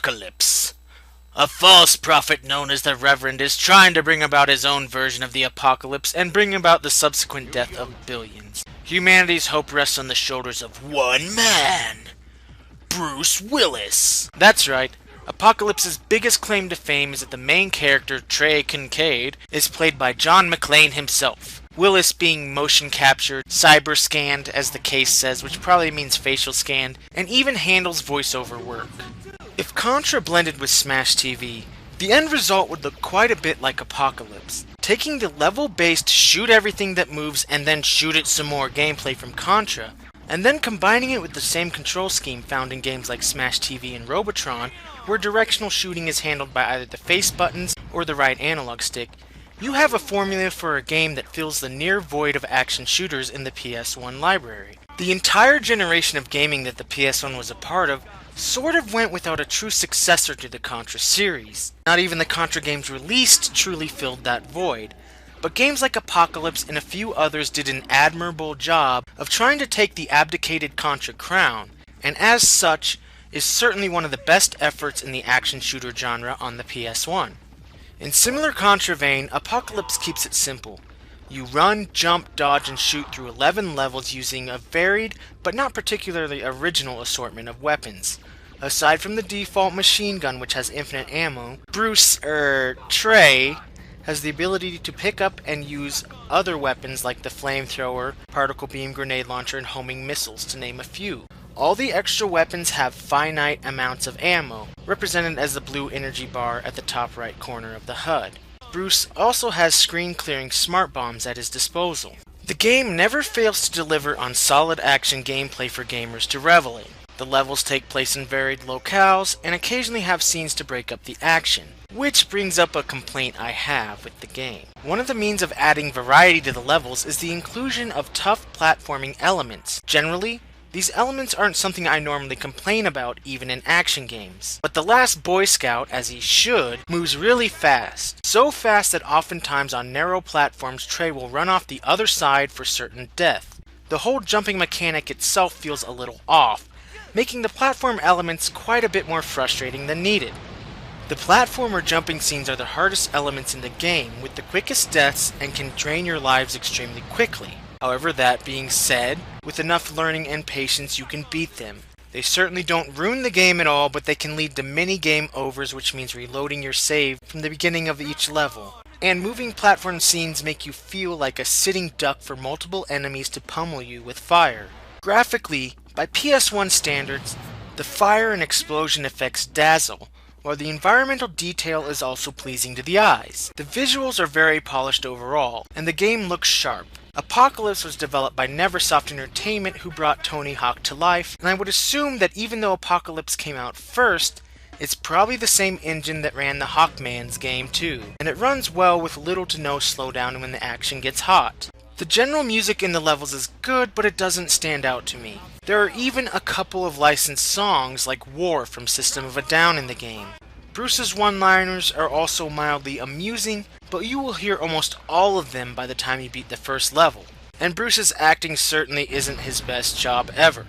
apocalypse. A false prophet known as the Reverend is trying to bring about his own version of the apocalypse and bring about the subsequent death of billions. Humanity's hope rests on the shoulders of one man, Bruce Willis. That's right. Apocalypse's biggest claim to fame is that the main character, Trey Kincaid, is played by John McClane himself. Willis being motion captured, cyber scanned as the case says, which probably means facial scanned, and even handles voiceover work. If Contra blended with Smash TV, the end result would look quite a bit like Apocalypse. Taking the level-based shoot everything that moves and then shoot it some more gameplay from Contra, and then combining it with the same control scheme found in games like Smash TV and Robotron, where directional shooting is handled by either the face buttons or the right analog stick, you have a formula for a game that fills the near void of action shooters in the PS1 library. The entire generation of gaming that the PS1 was a part of sort of went without a true successor to the Contra series. Not even the Contra games released truly filled that void, but games like Apocalypse and a few others did an admirable job of trying to take the abdicated Contra crown, and as such, is certainly one of the best efforts in the action shooter genre on the PS1. In similar Contra vein, Apocalypse keeps it simple. You run, jump, dodge, and shoot through 11 levels using a varied, but not particularly original assortment of weapons. Aside from the default machine gun, which has infinite ammo, Trey, has the ability to pick up and use other weapons like the flamethrower, particle beam, grenade launcher, and homing missiles, to name a few. All the extra weapons have finite amounts of ammo, represented as the blue energy bar at the top right corner of the HUD. Bruce also has screen-clearing smart bombs at his disposal. The game never fails to deliver on solid action gameplay for gamers to revel in. The levels take place in varied locales, and occasionally have scenes to break up the action. Which brings up a complaint I have with the game. One of the means of adding variety to the levels is the inclusion of tough platforming elements. Generally, these elements aren't something I normally complain about even in action games. But the last Boy Scout, as he should, moves really fast. So fast that oftentimes on narrow platforms Trey will run off the other side for certain death. The whole jumping mechanic itself feels a little off, making the platform elements quite a bit more frustrating than needed. The platformer jumping scenes are the hardest elements in the game, with the quickest deaths, and can drain your lives extremely quickly. However, that being said, with enough learning and patience you can beat them. They certainly don't ruin the game at all, but they can lead to many game overs, which means reloading your save from the beginning of each level. And moving platform scenes make you feel like a sitting duck for multiple enemies to pummel you with fire. Graphically, by PS1 standards, the fire and explosion effects dazzle, while the environmental detail is also pleasing to the eyes. The visuals are very polished overall, and the game looks sharp. Apocalypse was developed by Neversoft Entertainment, who brought Tony Hawk to life, and I would assume that even though Apocalypse came out first, it's probably the same engine that ran the Hawkman's game too, and it runs well with little to no slowdown when the action gets hot. The general music in the levels is good, but it doesn't stand out to me. There are even a couple of licensed songs like War from System of a Down in the game. Bruce's one-liners are also mildly amusing, but you will hear almost all of them by the time you beat the first level. And Bruce's acting certainly isn't his best job ever.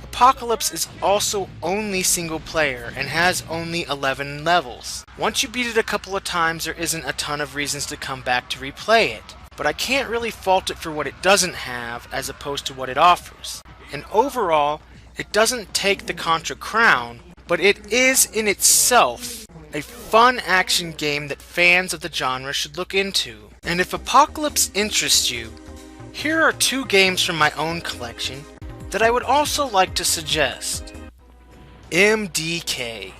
Apocalypse is also only single player and has only 11 levels. Once you beat it a couple of times, there isn't a ton of reasons to come back to replay it. But I can't really fault it for what it doesn't have as opposed to what it offers. And overall, it doesn't take the Contra crown, but it is in itself a fun action game that fans of the genre should look into. And if Apocalypse interests you, here are two games from my own collection that I would also like to suggest. MDK.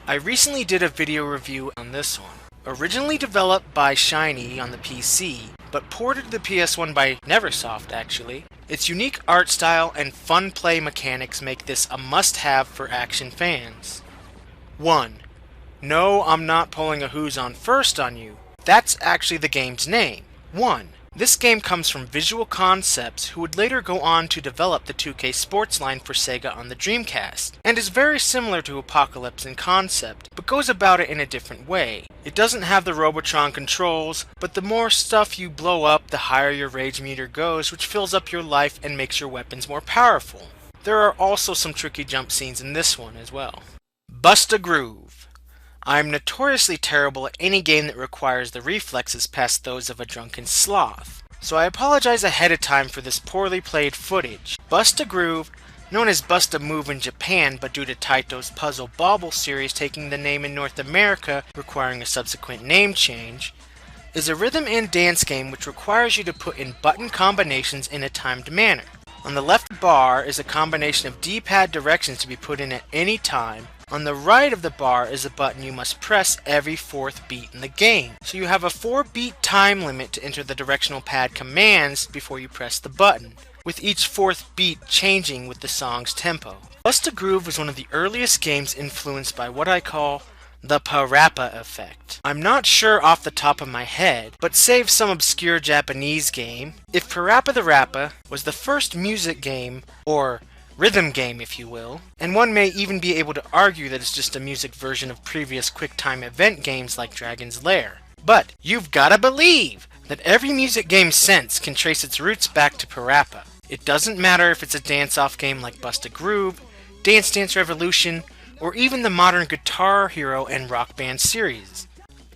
I recently did a video review on this one. Originally developed by Shiny on the PC, but ported to the PS1 by Neversoft actually, its unique art style and fun play mechanics make this a must-have for action fans. 1. No, I'm not pulling a Who's on First on you. That's actually the game's name. 1. This game comes from Visual Concepts, who would later go on to develop the 2K Sports line for Sega on the Dreamcast, and is very similar to Apocalypse in concept, but goes about it in a different way. It doesn't have the Robotron controls, but the more stuff you blow up, the higher your rage meter goes, which fills up your life and makes your weapons more powerful. There are also some tricky jump scenes in this one as well. Bust a Groove. I'm notoriously terrible at any game that requires the reflexes past those of a drunken sloth, so I apologize ahead of time for this poorly played footage. Bust a Groove, known as Bust a Move in Japan, but due to Taito's Puzzle Bobble series taking the name in North America requiring a subsequent name change, is a rhythm and dance game which requires you to put in button combinations in a timed manner. On the left bar is a combination of D-pad directions to be put in at any time. On the right of the bar is a button you must press every 4th beat in the game. So you have a 4-beat time limit to enter the directional pad commands before you press the button, with each 4th beat changing with the song's tempo. Bust a Groove was one of the earliest games influenced by what I call the Parappa effect. I'm not sure off the top of my head, but save some obscure Japanese game, if Parappa the Rappa was the first music game, or rhythm game if you will, and one may even be able to argue that it's just a music version of previous QuickTime event games like Dragon's Lair. But you've gotta believe that every music game since can trace its roots back to Parappa. It doesn't matter if it's a dance-off game like Bust a Groove, Dance Dance Revolution, or even the modern Guitar Hero and Rock Band series.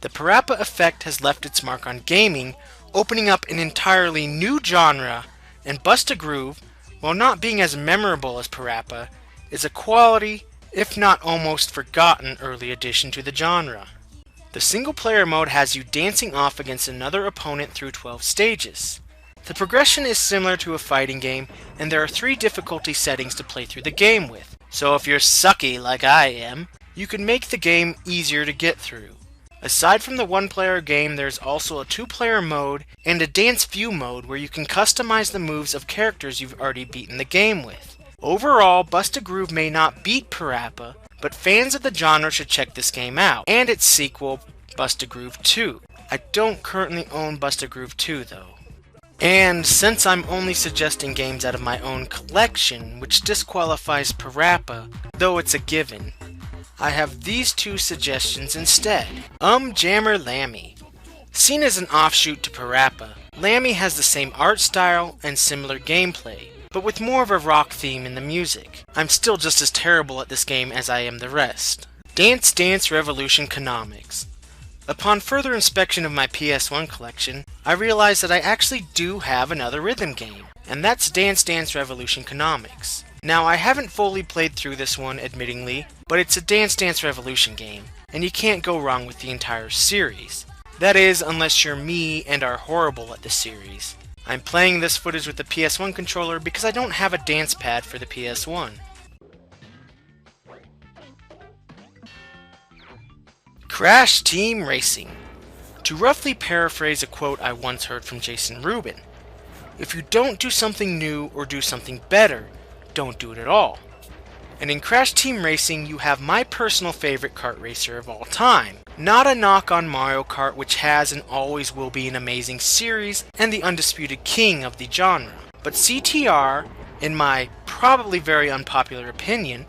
The Parappa effect has left its mark on gaming, opening up an entirely new genre, and Bust a Groove, while not being as memorable as Parappa, is a quality, if not almost forgotten, early addition to the genre. The single-player mode has you dancing off against another opponent through 12 stages. The progression is similar to a fighting game, and there are 3 difficulty settings to play through the game with. So if you're sucky like I am, you can make the game easier to get through. Aside from the 1-player game, there's also a 2-player mode and a dance view mode where you can customize the moves of characters you've already beaten the game with. Overall, Bust a Groove may not beat Parappa, but fans of the genre should check this game out, and its sequel, Bust a Groove 2. I don't currently own Bust a Groove 2 though. And since I'm only suggesting games out of my own collection, which disqualifies Parappa, though it's a given, I have these 2 suggestions instead. Jammer Lammy. Seen as an offshoot to Parappa, Lammy has the same art style and similar gameplay, but with more of a rock theme in the music. I'm still just as terrible at this game as I am the rest. Dance Dance Revolution Konamix. Upon further inspection of my PS1 collection, I realized that I actually do have another rhythm game, and that's Dance Dance Revolution Konamix. Now, I haven't fully played through this one, admittingly, but it's a Dance Dance Revolution game, and you can't go wrong with the entire series. That is, unless you're me and are horrible at the series. I'm playing this footage with the PS1 controller because I don't have a dance pad for the PS1. Crash Team Racing. To roughly paraphrase a quote I once heard from Jason Rubin, if you don't do something new or do something better, don't do it at all. And in Crash Team Racing, you have my personal favorite kart racer of all time. Not a knock on Mario Kart, which has and always will be an amazing series and the undisputed king of the genre. But CTR, in my probably very unpopular opinion,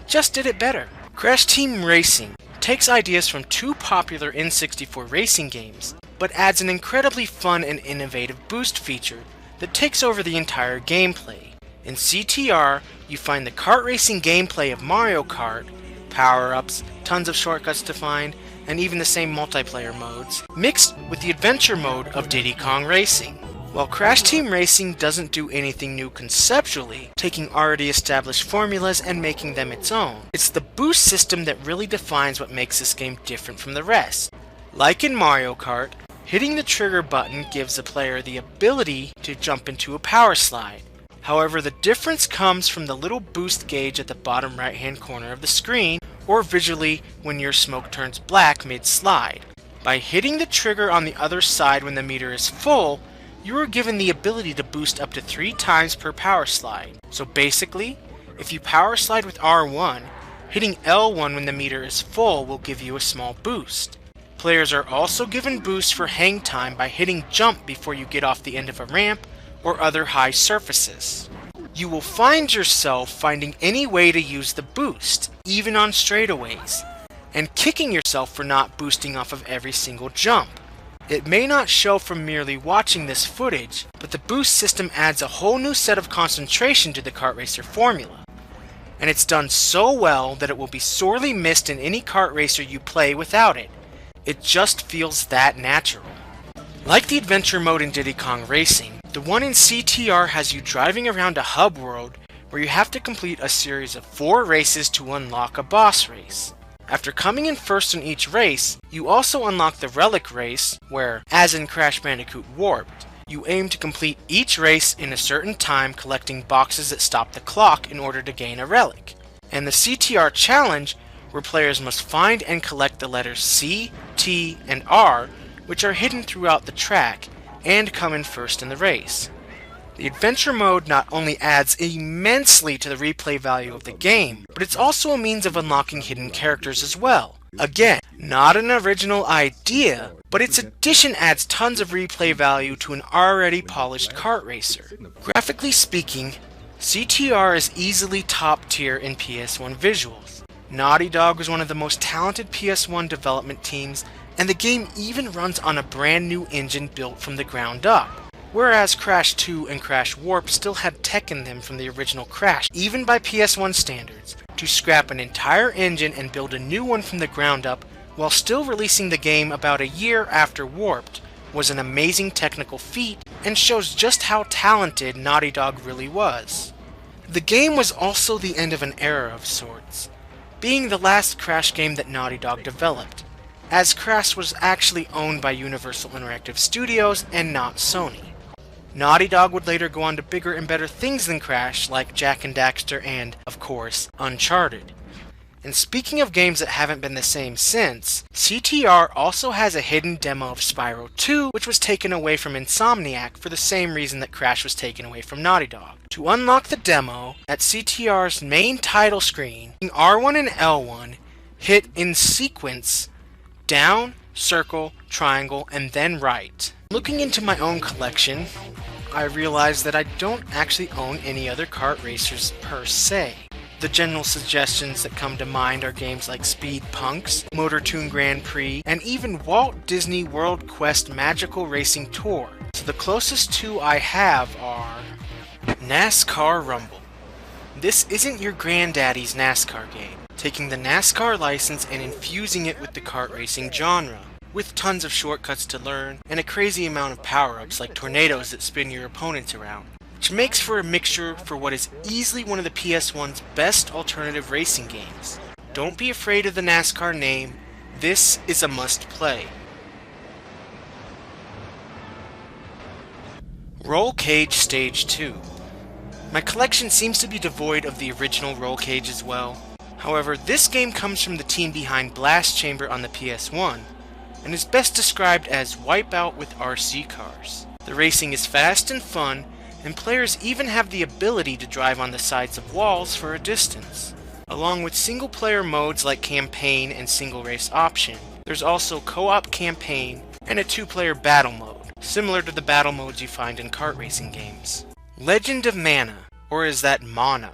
just did it better. Crash Team Racing takes ideas from 2 popular N64 racing games, but adds an incredibly fun and innovative boost feature that takes over the entire gameplay. In CTR, you find the kart racing gameplay of Mario Kart, power-ups, tons of shortcuts to find, and even the same multiplayer modes, mixed with the adventure mode of Diddy Kong Racing. While Crash Team Racing doesn't do anything new conceptually, taking already established formulas and making them its own, it's the boost system that really defines what makes this game different from the rest. Like in Mario Kart, hitting the trigger button gives the player the ability to jump into a power slide. However, the difference comes from the little boost gauge at the bottom right hand corner of the screen, or visually when your smoke turns black mid-slide. By hitting the trigger on the other side when the meter is full, you are given the ability to boost up to 3 times per power slide. So basically, if you power slide with R1, hitting L1 when the meter is full will give you a small boost. Players are also given boosts for hang time by hitting jump before you get off the end of a ramp or other high surfaces. You will find yourself finding any way to use the boost, even on straightaways, and kicking yourself for not boosting off of every single jump. It may not show from merely watching this footage, but the boost system adds a whole new set of concentration to the kart racer formula. and it's done so well that it will be sorely missed in any kart racer you play without it. It just feels that natural. Like the adventure mode in Diddy Kong Racing, the one in CTR has you driving around a hub world where you have to complete a series of 4 races to unlock a boss race. After coming in first in each race, you also unlock the Relic race, where, as in Crash Bandicoot Warped, you aim to complete each race in a certain time collecting boxes that stop the clock in order to gain a relic. And the CTR Challenge, where players must find and collect the letters C, T, and R, which are hidden throughout the track, and come in first in the race. The adventure mode not only adds immensely to the replay value of the game, but it's also a means of unlocking hidden characters as well. Again, not an original idea, but its addition adds tons of replay value to an already polished kart racer. Graphically speaking, CTR is easily top tier in PS1 visuals. Naughty Dog was one of the most talented PS1 development teams, and the game even runs on a brand new engine built from the ground up. Whereas Crash 2 and Crash Warp still had tech in them from the original Crash, even by PS1 standards, to scrap an entire engine and build a new one from the ground up while still releasing the game about a year after Warped was an amazing technical feat and shows just how talented Naughty Dog really was. The game was also the end of an era of sorts, being the last Crash game that Naughty Dog developed, as Crash was actually owned by Universal Interactive Studios and not Sony. Naughty Dog would later go on to bigger and better things than Crash, like Jak and Daxter and, of course, Uncharted. And speaking of games that haven't been the same since, CTR also has a hidden demo of Spyro 2, which was taken away from Insomniac for the same reason that Crash was taken away from Naughty Dog. To unlock the demo, at CTR's main title screen, R1 and L1 hit in sequence down, circle, triangle, and then right. Looking into my own collection, I realized that I don't actually own any other kart racers per se. The general suggestions that come to mind are games like Speed Punks, Motor Toon Grand Prix, and even Walt Disney World Quest Magical Racing Tour. So the closest 2 I have are Nascar Rumble. This isn't your granddaddy's NASCAR game, taking the NASCAR license and infusing it with the kart racing genre, with tons of shortcuts to learn and a crazy amount of power-ups like tornadoes that spin your opponents around, which makes for a mixture for what is easily one of the PS1's best alternative racing games. Don't be afraid of the NASCAR name, this is a must-play. Rollcage Stage 2. My collection seems to be devoid of the original Rollcage as well. However, this game comes from the team behind Blast Chamber on the PS1, and is best described as Wipeout with RC cars. The racing is fast and fun, and players even have the ability to drive on the sides of walls for a distance. Along with single-player modes like Campaign and Single Race Option, there's also Co-op Campaign and a 2-player Battle Mode, similar to the battle modes you find in kart racing games. Legend of Mana, or is that Mana?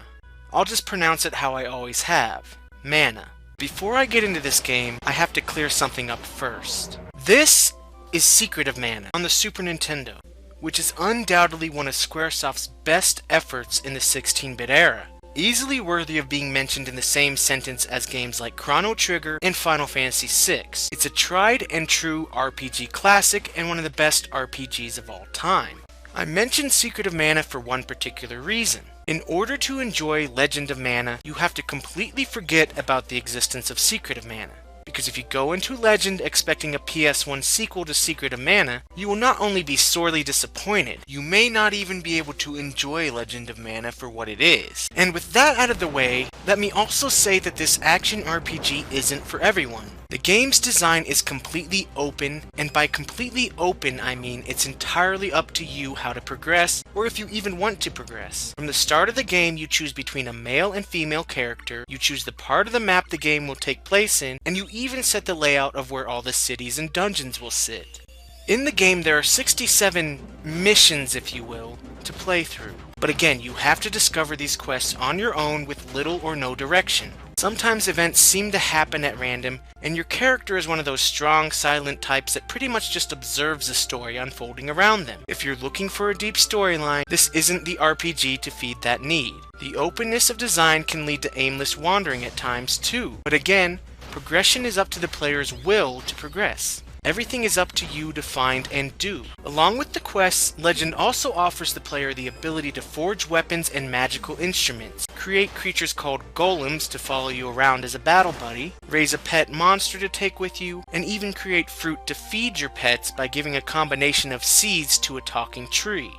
I'll just pronounce it how I always have, Mana. Before I get into this game, I have to clear something up first. This is Secret of Mana on the Super Nintendo, which is undoubtedly one of Squaresoft's best efforts in the 16-bit era, easily worthy of being mentioned in the same sentence as games like Chrono Trigger and Final Fantasy VI. It's a tried and true RPG classic and one of the best RPGs of all time. I mentioned Secret of Mana for one particular reason. In order to enjoy Legend of Mana, you have to completely forget about the existence of Secret of Mana. Because if you go into Legend expecting a PS1 sequel to Secret of Mana, you will not only be sorely disappointed, you may not even be able to enjoy Legend of Mana for what it is. And with that out of the way, let me also say that this action RPG isn't for everyone. The game's design is completely open, and by completely open I mean it's entirely up to you how to progress, or if you even want to progress. From the start of the game you choose between a male and female character, you choose the part of the map the game will take place in, and you even set the layout of where all the cities and dungeons will sit. In the game there are 67 missions, if you will, to play through. But again, you have to discover these quests on your own with little or no direction. Sometimes events seem to happen at random, and your character is one of those strong, silent types that pretty much just observes the story unfolding around them. If you're looking for a deep storyline, this isn't the RPG to feed that need. The openness of design can lead to aimless wandering at times too, but again, progression is up to the player's will to progress. Everything is up to you to find and do. Along with the quests, Legend also offers the player the ability to forge weapons and magical instruments, create creatures called golems to follow you around as a battle buddy, raise a pet monster to take with you, and even create fruit to feed your pets by giving a combination of seeds to a talking tree.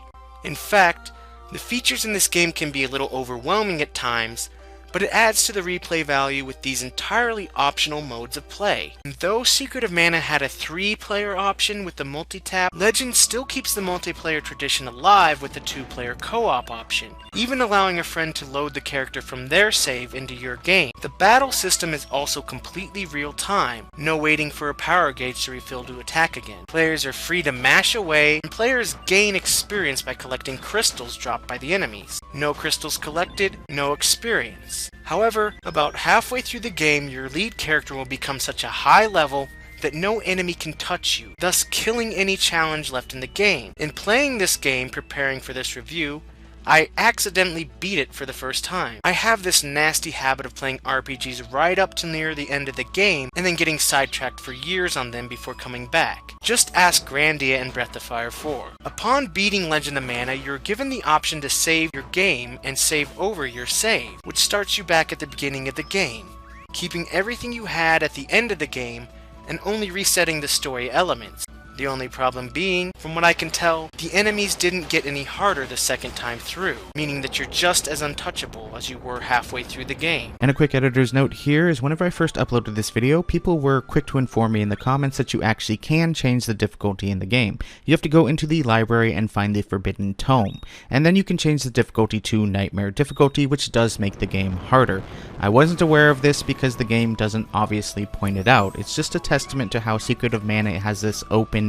In fact, the features in this game can be a little overwhelming at times, but it adds to the replay value with these entirely optional modes of play. And though Secret of Mana had a 3-player option with the multi-tap, Legend still keeps the multiplayer tradition alive with the 2-player co-op option, even allowing a friend to load the character from their save into your game. The battle system is also completely real-time, no waiting for a power gauge to refill to attack again. Players are free to mash away, and players gain experience by collecting crystals dropped by the enemies. No crystals collected, no experience. However, about halfway through the game, your lead character will become such a high level that no enemy can touch you, thus killing any challenge left in the game. In playing this game, preparing for this review, I accidentally beat it for the first time. I have this nasty habit of playing RPGs right up to near the end of the game, and then getting sidetracked for years on them before coming back. Just ask Grandia and Breath of Fire 4. Upon beating Legend of Mana, you're given the option to save your game and save over your save, which starts you back at the beginning of the game, keeping everything you had at the end of the game and only resetting the story elements. The only problem being, from what I can tell, the enemies didn't get any harder the second time through, meaning that you're just as untouchable as you were halfway through the game. And a quick editor's note here is whenever I first uploaded this video, people were quick to inform me in the comments that you actually can change the difficulty in the game. You have to go into the library and find the Forbidden Tome, and then you can change the difficulty to Nightmare difficulty, which does make the game harder. I wasn't aware of this because the game doesn't obviously point it out. It's just a testament to how Secret of Mana has this open,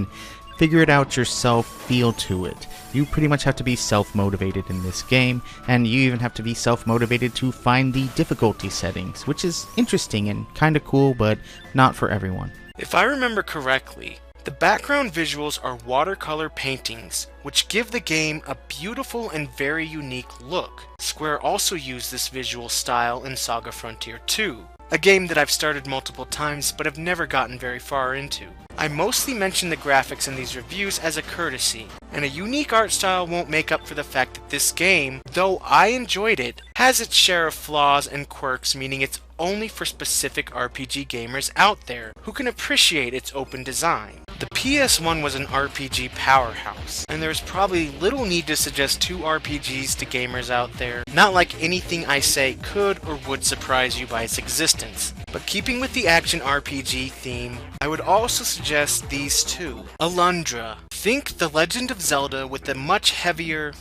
figure it out yourself feel to it. You pretty much have to be self-motivated in this game, and you even have to be self-motivated to find the difficulty settings, which is interesting and kinda cool, but not for everyone. If I remember correctly, the background visuals are watercolor paintings, which give the game a beautiful and very unique look. Square also used this visual style in Saga Frontier 2, a game that I've started multiple times but have never gotten very far into. I mostly mention the graphics in these reviews as a courtesy, and a unique art style won't make up for the fact that this game, though I enjoyed it, has its share of flaws and quirks, meaning it's only for specific RPG gamers out there who can appreciate its open design. The PS1 was an RPG powerhouse, and there's probably little need to suggest 2 RPGs to gamers out there. Not like anything I say could or would surprise you by its existence. But keeping with the action RPG theme, I would also suggest these 2. Alundra. Think The Legend of Zelda with a much heavier,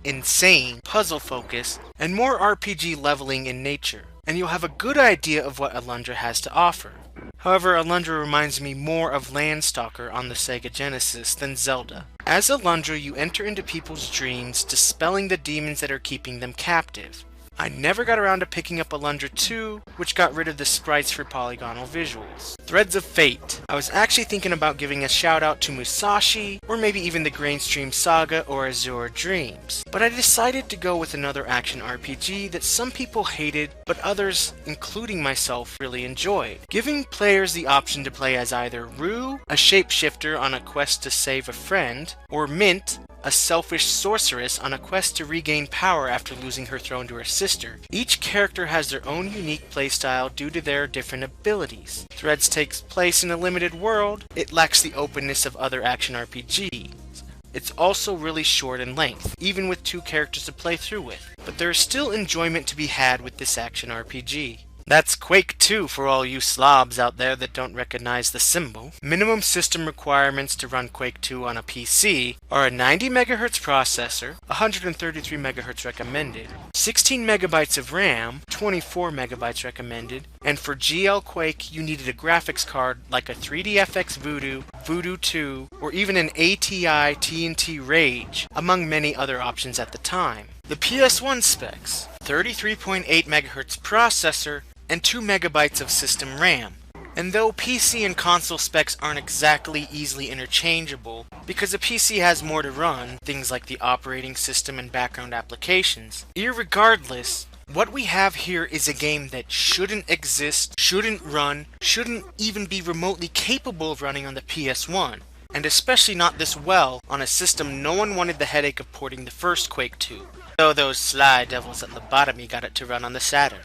insane puzzle focus, and more RPG leveling in nature, and you'll have a good idea of what Alundra has to offer. However, Alundra reminds me more of Landstalker on the Sega Genesis than Zelda. As Alundra, you enter into people's dreams, dispelling the demons that are keeping them captive. I never got around to picking up Alundra 2, which got rid of the sprites for polygonal visuals. Threads of Fate. I was actually thinking about giving a shout out to Musashi, or maybe even the Grainstream Saga or Azure Dreams. But I decided to go with another action RPG that some people hated, but others, including myself, really enjoyed. Giving players the option to play as either Rue, a shapeshifter on a quest to save a friend, or Mint, a selfish sorceress on a quest to regain power after losing her throne to her sister. Each character has their own unique playstyle due to their different abilities. Threads takes place in a limited world. It lacks the openness of other action RPGs. It's also really short in length, even with 2 characters to play through with. But there is still enjoyment to be had with this action RPG. That's Quake 2 for all you slobs out there that don't recognize the symbol. Minimum system requirements to run Quake 2 on a PC are a 90 MHz processor, 133 MHz recommended, 16 MB of RAM, 24 MB recommended, and for GL Quake you needed a graphics card like a 3DFX Voodoo, Voodoo 2, or even an ATI TNT Rage, among many other options at the time. The PS1 specs: 33.8 MHz processor, and 2 megabytes of system RAM. And though PC and console specs aren't exactly easily interchangeable, because a PC has more to run, things like the operating system and background applications, irregardless, what we have here is a game that shouldn't exist, shouldn't run, shouldn't even be remotely capable of running on the PS1, and especially not this well on a system no one wanted the headache of porting the first Quake to, though those sly devils at Lobotomy got it to run on the Saturn.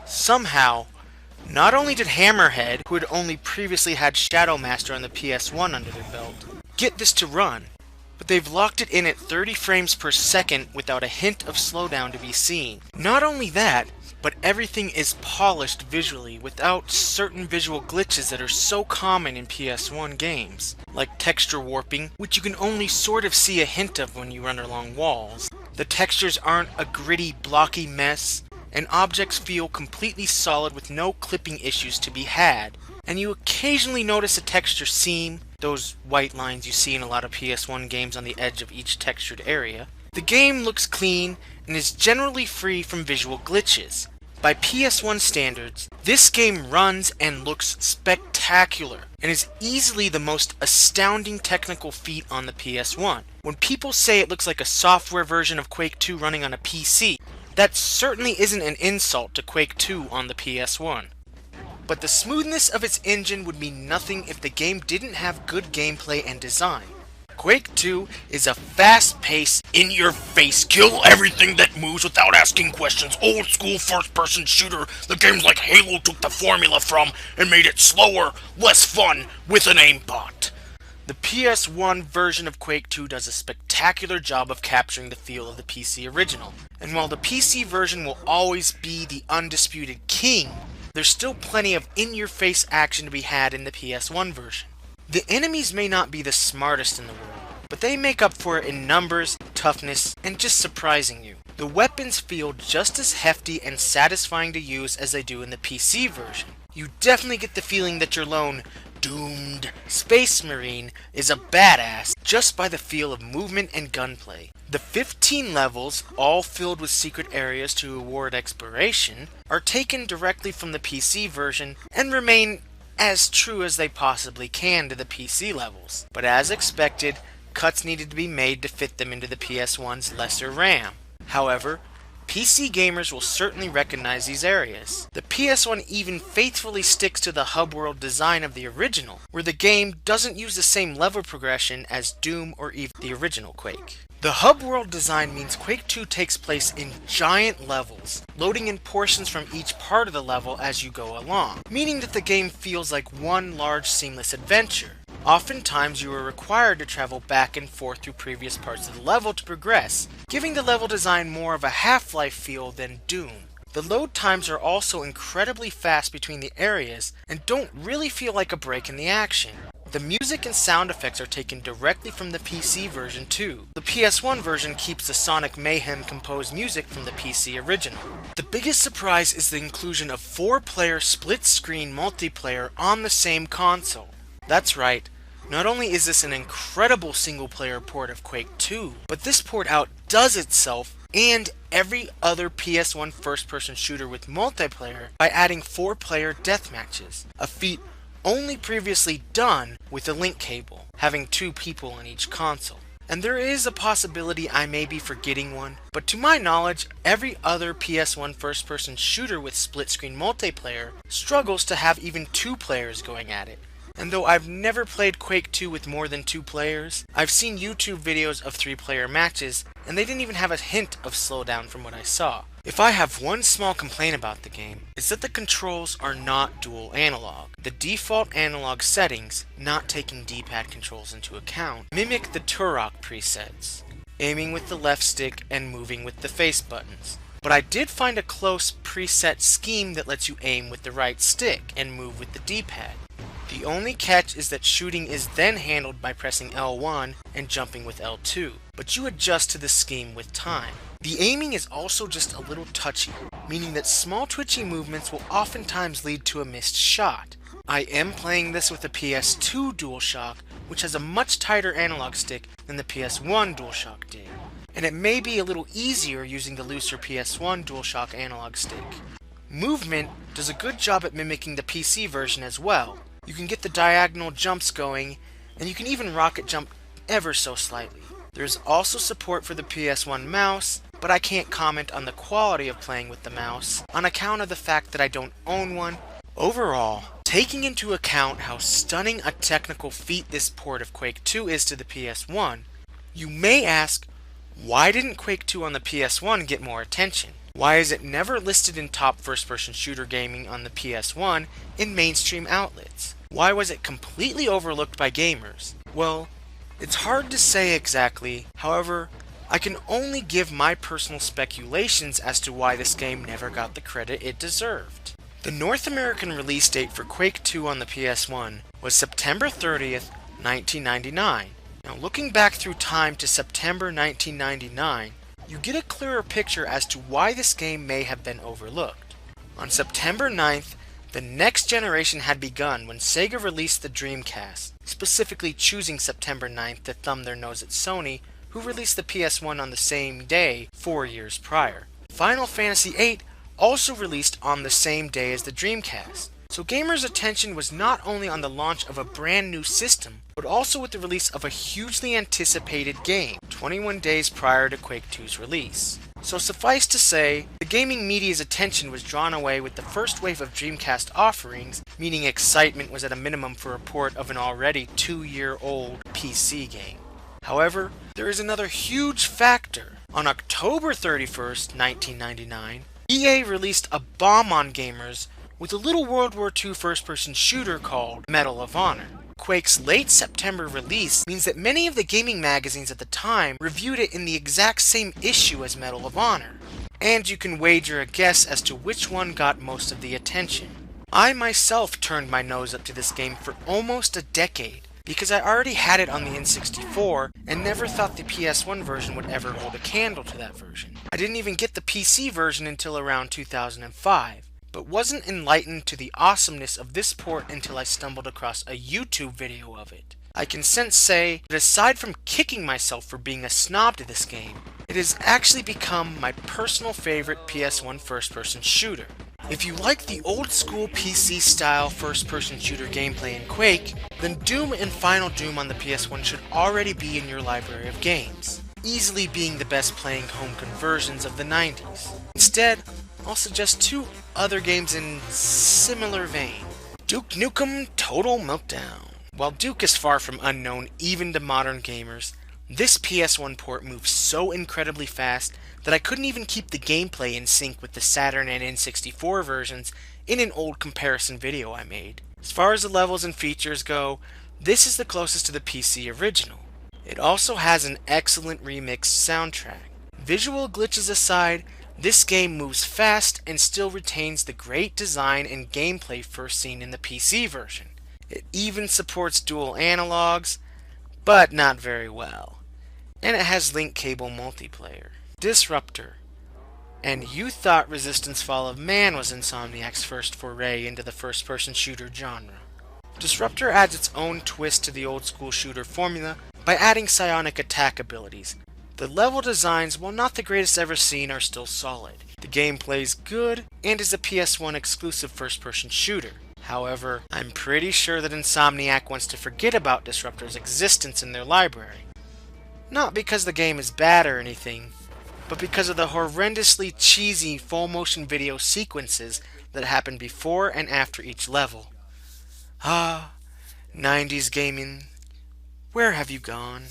Somehow, not only did Hammerhead, who had only previously had Shadow Master on the PS1 under their belt, get this to run, but they've locked it in at 30 frames per second without a hint of slowdown to be seen. Not only that, but everything is polished visually without certain visual glitches that are so common in PS1 games, like texture warping, which you can only sort of see a hint of when you run along walls. The textures aren't a gritty, blocky mess, and objects feel completely solid with no clipping issues to be had. And you occasionally notice a texture seam, those white lines you see in a lot of PS1 games on the edge of each textured area. The game looks clean and is generally free from visual glitches. By PS1 standards, this game runs and looks spectacular, and is easily the most astounding technical feat on the PS1. When people say it looks like a software version of Quake 2 running on a PC, that certainly isn't an insult to Quake 2 on the PS1. But the smoothness of its engine would mean nothing if the game didn't have good gameplay and design. Quake 2 is a fast-paced, in-your-face, kill everything that moves without asking questions, old-school first-person shooter the games like Halo took the formula from and made it slower, less fun, with an aimbot. The PS1 version of Quake 2 does a spectacular job of capturing the feel of the PC original, and while the PC version will always be the undisputed king, there's still plenty of in-your-face action to be had in the PS1 version. The enemies may not be the smartest in the world, but they make up for it in numbers, toughness, and just surprising you. The weapons feel just as hefty and satisfying to use as they do in the PC version. You definitely get the feeling that your lone doomed Space Marine is a badass just by the feel of movement and gunplay. The 15 levels, all filled with secret areas to reward exploration, are taken directly from the PC version and remain as true as they possibly can to the PC levels. But as expected, cuts needed to be made to fit them into the PS1's lesser RAM. However, PC gamers will certainly recognize these areas. The PS1 even faithfully sticks to the hub world design of the original, where the game doesn't use the same level progression as Doom or even the original Quake. The hub world design means Quake 2 takes place in giant levels, loading in portions from each part of the level as you go along, meaning that the game feels like one large seamless adventure. Oftentimes you are required to travel back and forth through previous parts of the level to progress, giving the level design more of a Half-Life feel than Doom. The load times are also incredibly fast between the areas and don't really feel like a break in the action. The music and sound effects are taken directly from the PC version too. The PS1 version keeps the Sonic Mayhem composed music from the PC original. The biggest surprise is the inclusion of 4-player split-screen multiplayer on the same console. That's right, not only is this an incredible single-player port of Quake 2, but this port outdoes itself and every other PS1 first-person shooter with multiplayer by adding 4-player deathmatches, a feat only previously done with a link cable, having 2 people on each console. And there is a possibility I may be forgetting one, but to my knowledge, every other PS1 first-person shooter with split-screen multiplayer struggles to have even 2 players going at it. And though I've never played Quake 2 with more than 2 players, I've seen YouTube videos of 3-player matches, and they didn't even have a hint of slowdown from what I saw. If I have one small complaint about the game, it's that the controls are not dual analog. The default analog settings, not taking D-pad controls into account, mimic the Turok presets, aiming with the left stick and moving with the face buttons. But I did find a close preset scheme that lets you aim with the right stick and move with the D-pad. The only catch is that shooting is then handled by pressing L1 and jumping with L2, but you adjust to the scheme with time. The aiming is also just a little touchy, meaning that small twitchy movements will oftentimes lead to a missed shot. I am playing this with a PS2 DualShock, which has a much tighter analog stick than the PS1 DualShock did, and it may be a little easier using the looser PS1 DualShock analog stick. Movement does a good job at mimicking the PC version as well. You can get the diagonal jumps going, and you can even rocket jump ever so slightly. There's also support for the PS1 mouse, but I can't comment on the quality of playing with the mouse on account of the fact that I don't own one. Overall, taking into account how stunning a technical feat this port of Quake 2 is to the PS1, you may ask, why didn't Quake 2 on the PS1 get more attention? Why is it never listed in top first-person shooter gaming on the PS1 in mainstream outlets? Why was it completely overlooked by gamers? Well, it's hard to say exactly. However, I can only give my personal speculations as to why this game never got the credit it deserved. The North American release date for Quake 2 on the PS1 was September 30th, 1999. Now, looking back through time to September 1999, you get a clearer picture as to why this game may have been overlooked. On September 9th, the next generation had begun when Sega released the Dreamcast, specifically choosing September 9th to thumb their nose at Sony, who released the PS1 on the same day 4 years prior. Final Fantasy VIII also released on the same day as the Dreamcast. So gamers' attention was not only on the launch of a brand new system, but also with the release of a hugely anticipated game, 21 days prior to Quake 2's release. So suffice to say, the gaming media's attention was drawn away with the first wave of Dreamcast offerings, meaning excitement was at a minimum for a port of an already 2-year-old PC game. However, there is another huge factor. On October 31st, 1999, EA released a bomb on gamers with a little World War II first-person shooter called Medal of Honor. Quake's late September release means that many of the gaming magazines at the time reviewed it in the exact same issue as Medal of Honor, and you can wager a guess as to which one got most of the attention. I myself turned my nose up to this game for almost a decade, because I already had it on the N64 and never thought the PS1 version would ever hold a candle to that version. I didn't even get the PC version until around 2005. But wasn't enlightened to the awesomeness of this port until I stumbled across a YouTube video of it. I can since say that aside from kicking myself for being a snob to this game, it has actually become my personal favorite PS1 first-person shooter. If you like the old-school PC-style first-person shooter gameplay in Quake, then Doom and Final Doom on the PS1 should already be in your library of games, easily being the best playing home conversions of the 90s. Instead, I'll suggest two other games in similar vein. Duke Nukem Total Meltdown. While Duke is far from unknown even to modern gamers, this PS1 port moves so incredibly fast that I couldn't even keep the gameplay in sync with the Saturn and N64 versions in an old comparison video I made. As far as the levels and features go, this is the closest to the PC original. It also has an excellent remixed soundtrack. Visual glitches aside, this game moves fast and still retains the great design and gameplay first seen in the PC version. It even supports dual analogs, but not very well. And it has link cable multiplayer. Disruptor. And you thought Resistance Fall of Man was Insomniac's first foray into the first-person shooter genre. Disruptor adds its own twist to the old-school shooter formula by adding psionic attack abilities. The level designs, while not the greatest ever seen, are still solid. The gameplay is good, and is a PS1 exclusive first-person shooter. However, I'm pretty sure that Insomniac wants to forget about Disruptor's existence in their library. Not because the game is bad or anything, but because of the horrendously cheesy full-motion video sequences that happen before and after each level. Ah, 90s gaming, where have you gone?